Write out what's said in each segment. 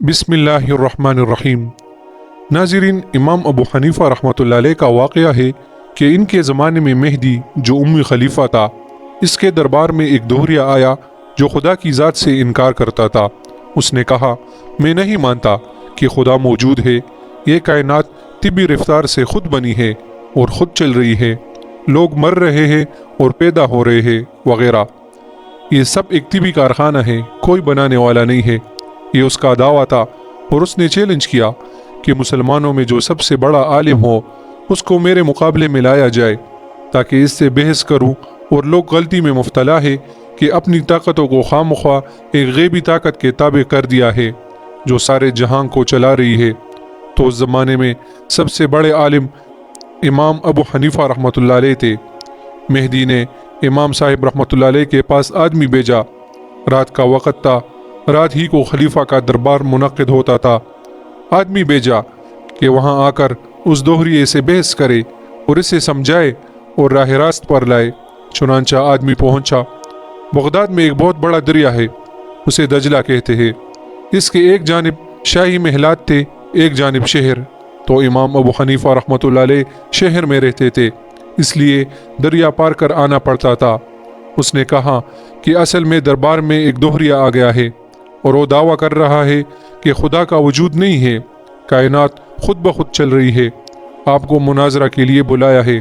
बिस्मिल्लाहिर्रहमानिर्रहीम। नाज़रीन, इमाम अबू हनीफ़ा रहमतुल्लाह अलैह का वाक़या है कि इनके ज़माने में मेहदी जो उम्मी खलीफ़ा था, इसके दरबार में एक दोहरिया आया जो खुदा की ज़ात से इनकार करता था। उसने कहा, मैं नहीं मानता कि खुदा मौजूद है, ये कायनात तिब्बी रफ्तार से ख़ुद बनी है और ख़ुद चल रही है, लोग मर रहे हैं और पैदा हो रहे हैं वग़ैरह। ये सब एक तिब्बी कारखाना है, कोई बनाने वाला नहीं है। ये उसका दावा था और उसने चैलेंज किया कि मुसलमानों में जो सबसे बड़ा आलिम हो उसको मेरे मुकाबले में लाया जाए ताकि इससे बहस करूं। और लोग गलती में मुब्तला है कि अपनी ताकतों को खामख्वा एक गैबी ताकत के ताबे कर दिया है जो सारे जहां को चला रही है। तो उस ज़माने में सबसे बड़े आलिम इमाम अबू हनीफ़ा रहमतुल्लाह अलैह थे। मेहदी ने इमाम साहिब रहमतुल्लाह अलैह के पास आदमी भेजा। रात का वक़्त था, रात ही को खलीफा का दरबार मुनक़िद होता था। आदमी भेजा कि वहाँ आकर उस दोहरिए से बहस करे और इसे समझाए और राह रास्त पर लाए। चुनांचा आदमी पहुँचा। बगदाद में एक बहुत बड़ा दरिया है, उसे दजला कहते हैं। इसके एक जानिब शाही महलात थे, एक जानिब शहर। तो इमाम अबू हनीफ़ा रहमतुल्लाह अलैह शहर में रहते थे, इसलिए दरिया पार कर आना पड़ता था। उसने कहा कि असल में दरबार में एक दोहरिया आ गया है और वो दावा कर रहा है कि खुदा का वजूद नहीं है, कायनात खुद ब खुद चल रही है, आपको मुनाजरा के लिए बुलाया है।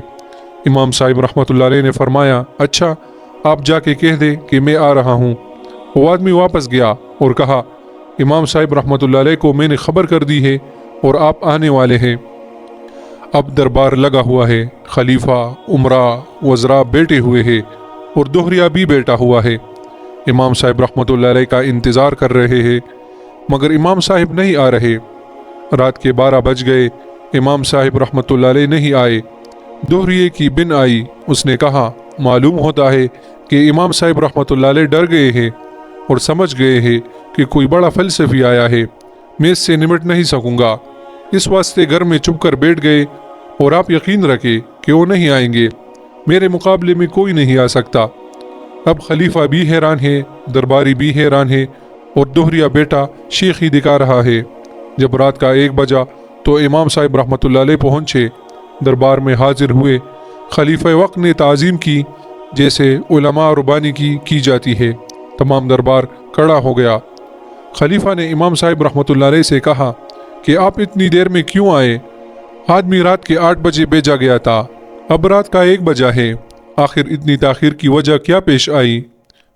इमाम साहिब रहमतुल्लाह अलैह ने फरमाया, अच्छा, आप जाके कह दे कि मैं आ रहा हूँ। वो आदमी वापस गया और कहा, इमाम साहिब रहमतुल्लाह अलैह को मैंने खबर कर दी है और आप आने वाले हैं। अब दरबार लगा हुआ है, खलीफा, उमरा, वज़रा बैठे हुए हैं और दोहरिया भी बैठा हुआ है। इमाम साहिब रहमतुल्लाह अलैह का इंतज़ार कर रहे हैं, मगर इमाम साहिब नहीं आ रहे। रात के 12 बज गए, इमाम साहिब रहमतुल्लाह अलैह नहीं आए। दोहरिए की बिन आई। उसने कहा, मालूम होता है कि इमाम साहिब रहमतुल्लाह अलैह डर गए हैं और समझ गए हैं कि कोई बड़ा फ़लसफ़ी आया है, मैं इससे निमट नहीं सकूँगा। इस वास्ते घर में चुप कर बैठ गए और आप यकीन रखें कि वो नहीं आएंगे, मेरे मुकाबले में कोई नहीं आ सकता। अब खलीफा भी हैरान है, दरबारी भी हैरान है और दोहरिया बेटा शेख ही दिखा रहा है। जब रात का 1 बजा तो इमाम साहिब रहमतुल्लाह अलैह पहुँचे, दरबार में हाजिर हुए। खलीफा वक्त ने ताज़ीम की जैसे उलमा रुबानी की जाती है। तमाम दरबार खड़ा हो गया। खलीफा ने इमाम साहिब रहमतुल्लाह अलैह से कहा कि आप इतनी देर में क्यों आए? आदमी रात के 8 बजे भेजा गया था, अब रात का 1 बजा है, आखिर इतनी ताख़ीर की वजह क्या पेश आई?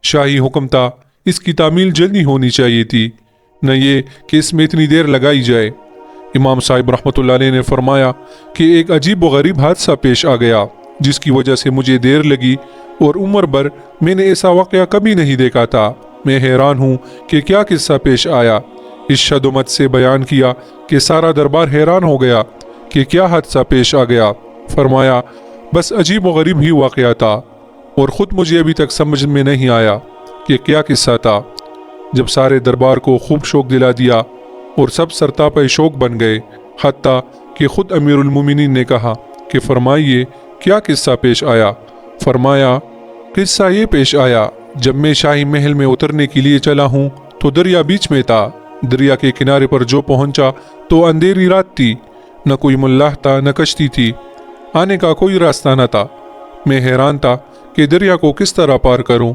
शाही हुक्म था, इसकी तामील जल्दी होनी चाहिए थी, न ये कि इसमें इतनी देर लगाई जाए। इमाम साहिब रहमतुल्लाह अलैह ने फरमाया कि एक अजीब व गरीब हादसा पेश आ गया जिसकी वजह से मुझे देर लगी और उम्र भर मैंने ऐसा वाक़या कभी नहीं देखा था। मैं हैरान हूँ कि क्या किस्सा पेश आया। इस शदुमत से बयान किया कि सारा दरबार हैरान हो गया कि क्या हादसा पेश आ गया। फरमाया, बस अजीब व गरीब ही वाक़या था और ख़ुद मुझे अभी तक समझ में नहीं आया कि क्या किस्सा था। जब सारे दरबार को खूब शौक दिला दिया और सब सरतापे शौक बन गए, हत्ता कि ख़ुद अमीरुल मोमिनीन ने कहा कि फरमाइए क्या किस्सा पेश आया। फरमाया, किस्सा ये पेश आया, जब मैं शाही महल में उतरने के लिए चला हूँ तो दरिया बीच में था। दरिया के किनारे पर जो पहुँचा तो अंधेरी रात थी, न कोई मुल्लाह था न कश्ती थी, आने का कोई रास्ता न था। मैं हैरान था कि दरिया को किस तरह पार करूं।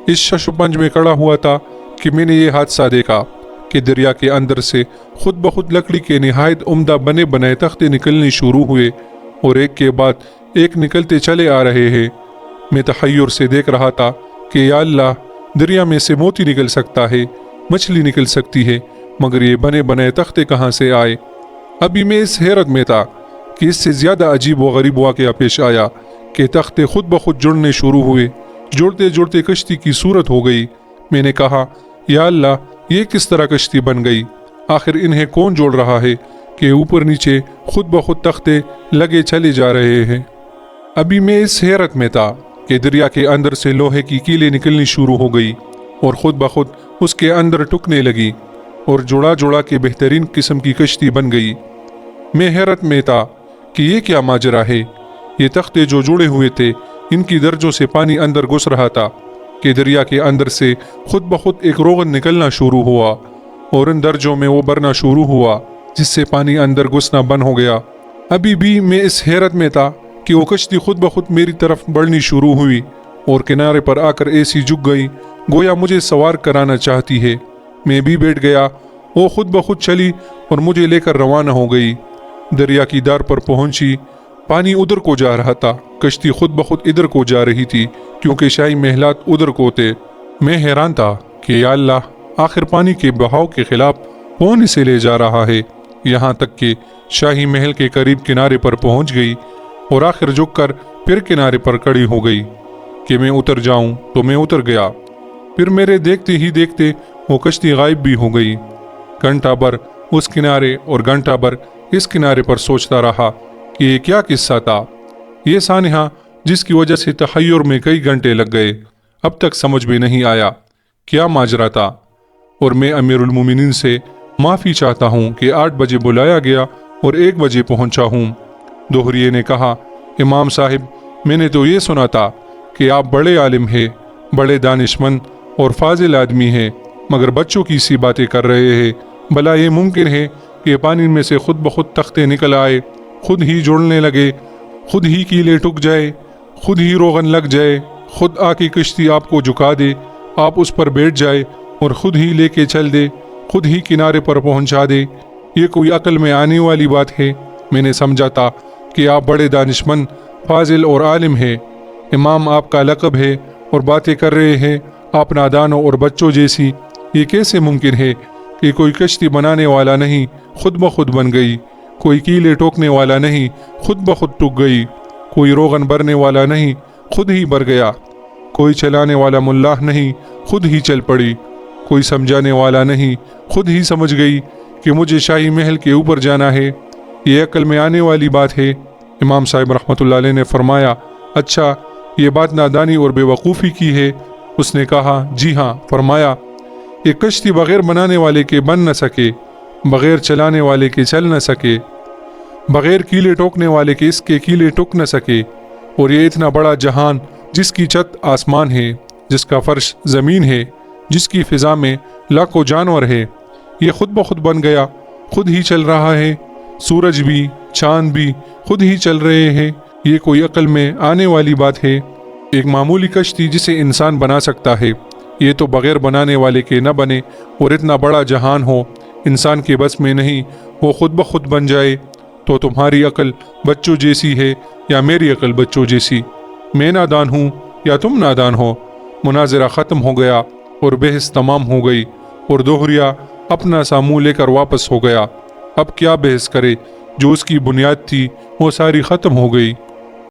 इस शशुपंज में खड़ा हुआ था कि मैंने ये हादसा देखा कि दरिया के अंदर से खुद ब खुद लकड़ी के निहायत उम्दा बने बनाए तख्ते निकलने शुरू हुए और एक के बाद एक निकलते चले आ रहे हैं। मैं तहय्युर से देख रहा था कि या अल्लाह, दरिया में से मोती निकल सकता है, मछली निकल सकती है, मगर ये बने बनाए तख्ते कहाँ से आए? अभी मैं इस हैरत में था कि इससे ज़्यादा अजीब व गरीब वाक़या पेश आया कि तख्ते खुद ब खुद जुड़ने शुरू हुए, जुड़ते जुड़ते कश्ती की सूरत हो गई। मैंने कहा, या अल्लाह, ये किस तरह कश्ती बन गई? आखिर इन्हें कौन जोड़ रहा है कि ऊपर नीचे खुद ब खुद तख्ते लगे चले जा रहे हैं? अभी मैं इस हैरत में था कि दरिया के अंदर से लोहे की कीलें निकलनी शुरू हो गई और ख़ुद ब खुद उसके अंदर टुकने लगी और जुड़ा जुड़ा के बेहतरीन किस्म की कश्ती बन गई। मैं हैरत में था कि ये क्या माजरा है। ये तख्ते जो जुड़े हुए थे, इनकी दर्जों से पानी अंदर घुस रहा था कि दरिया के अंदर से खुद ब खुद एक रोगन निकलना शुरू हुआ اور ان درجوں میں وہ بھرنا شروع ہوا جس سے پانی اندر گھسنا بند ہو گیا۔ ابھی بھی میں اس حیرت میں تھا کہ وہ کشتی خود بخود میری طرف بڑھنی شروع ہوئی اور کنارے پر آ کر ایسی جھک گئی گویا مجھے سوار کرانا چاہتی ہے۔ میں بھی بیٹھ گیا۔ وہ خود بخود چلی اور مجھے لے کر روانہ ہو گئی۔ دریا کی دار پر پہنچی۔ پانی ادھر کو جا رہا تھا، کشتی خود بخود ادھر کو جا رہی تھی کیونکہ شاہی محلات ادھر کو تھے۔ میں حیران تھا کہ یا اللہ، آخر پانی کے بہاؤ کے خلاف کون اسے لے جا رہا ہے؟ یہاں تک کہ شاہی محل کے قریب کنارے پر پہنچ گئی اور آخر جھک کر پھر کنارے پر کھڑی ہو گئی کہ میں اتر جاؤں، تو میں اتر گیا۔ پھر میرے دیکھتے ہی دیکھتے وہ کشتی غائب بھی ہو گئی۔ گھنٹہ بھر اس کنارے اور گھنٹہ بھر اس کنارے پر سوچتا رہا کہ یہ کیا قصہ تھا۔ یہ سانحہ جس کی وجہ سے تحیر میں کئی گھنٹے لگ گئے، اب تک سمجھ میں نہیں آیا کیا ماجرا تھا۔ اور میں امیر المومنین سے معافی چاہتا ہوں کہ 8 بجے بلایا گیا اور 1 بجے پہنچا ہوں۔ دوہریے نے کہا، امام صاحب، میں نے تو یہ سنا تھا کہ آپ بڑے عالم ہیں، بڑے دانشمند اور فاضل آدمی ہیں، مگر بچوں کی سی باتیں کر رہے ہیں۔ بھلا یہ ممکن ہے کہ پانی میں سے خود بخود تختے نکل آئے، خود ہی جوڑنے لگے، خود ہی کیلے ٹک جائے، خود ہی روغن لگ جائے، خود آ کے کشتی آپ کو جھکا دے، آپ اس پر بیٹھ جائے اور خود ہی لے کے چل دے، خود ہی کنارے پر پہنچا دے؟ یہ کوئی عقل میں آنے والی بات ہے؟ میں نے سمجھا تھا کہ آپ بڑے دانشمند، فاضل اور عالم ہیں، امام آپ کا لقب ہے، اور باتیں کر رہے ہیں آپ نادانوں اور بچوں جیسی۔ یہ کیسے ممکن ہے کہ کوئی کشتی بنانے والا نہیں، خود بخود بن گئی؟ کوئی کیلے ٹوکنے والا نہیں، خود بخود ٹک گئی؟ کوئی روغن بھرنے والا نہیں، خود ہی بھر گیا؟ کوئی چلانے والا ملاح نہیں، خود ہی چل پڑی؟ کوئی سمجھانے والا نہیں، خود ہی سمجھ گئی کہ مجھے شاہی محل کے اوپر جانا ہے؟ یہ عقل میں آنے والی بات ہے؟ امام صاحب رحمۃ اللہ علیہ نے فرمایا، اچھا، یہ بات نادانی اور بے وقوفی کی ہے؟ اس نے کہا، جی ہاں۔ فرمایا، ایک کشتی بغیر بنانے والے کے بن نہ سکے، بغیر چلانے والے کے چل نہ سکے، بغیر کیلے ٹوکنے والے کے اس کے کیلے ٹک نہ سکے، اور یہ اتنا بڑا جہان جس کی چھت آسمان ہے، جس کا فرش زمین ہے، جس کی فضا میں لاکھوں جانور ہے، یہ خود بخود بن گیا، خود ہی چل رہا ہے۔ سورج بھی، چاند بھی خود ہی چل رہے ہیں۔ یہ کوئی عقل میں آنے والی بات ہے؟ ایک معمولی کشتی جسے انسان بنا سکتا ہے، یہ تو بغیر بنانے والے کے نہ بنے، اور اتنا بڑا جہان ہو، انسان کے بس میں نہیں وہ خود بخود بن جائے۔ تو تمہاری عقل بچوں جیسی ہے یا میری عقل بچوں جیسی؟ میں نادان ہوں یا تم نادان ہو؟ مناظرہ ختم ہو گیا اور بحث تمام ہو گئی، اور دوہریا اپنا سا منہ لے کر واپس ہو گیا۔ اب کیا بحث کرے؟ جو اس کی بنیاد تھی وہ ساری ختم ہو گئی۔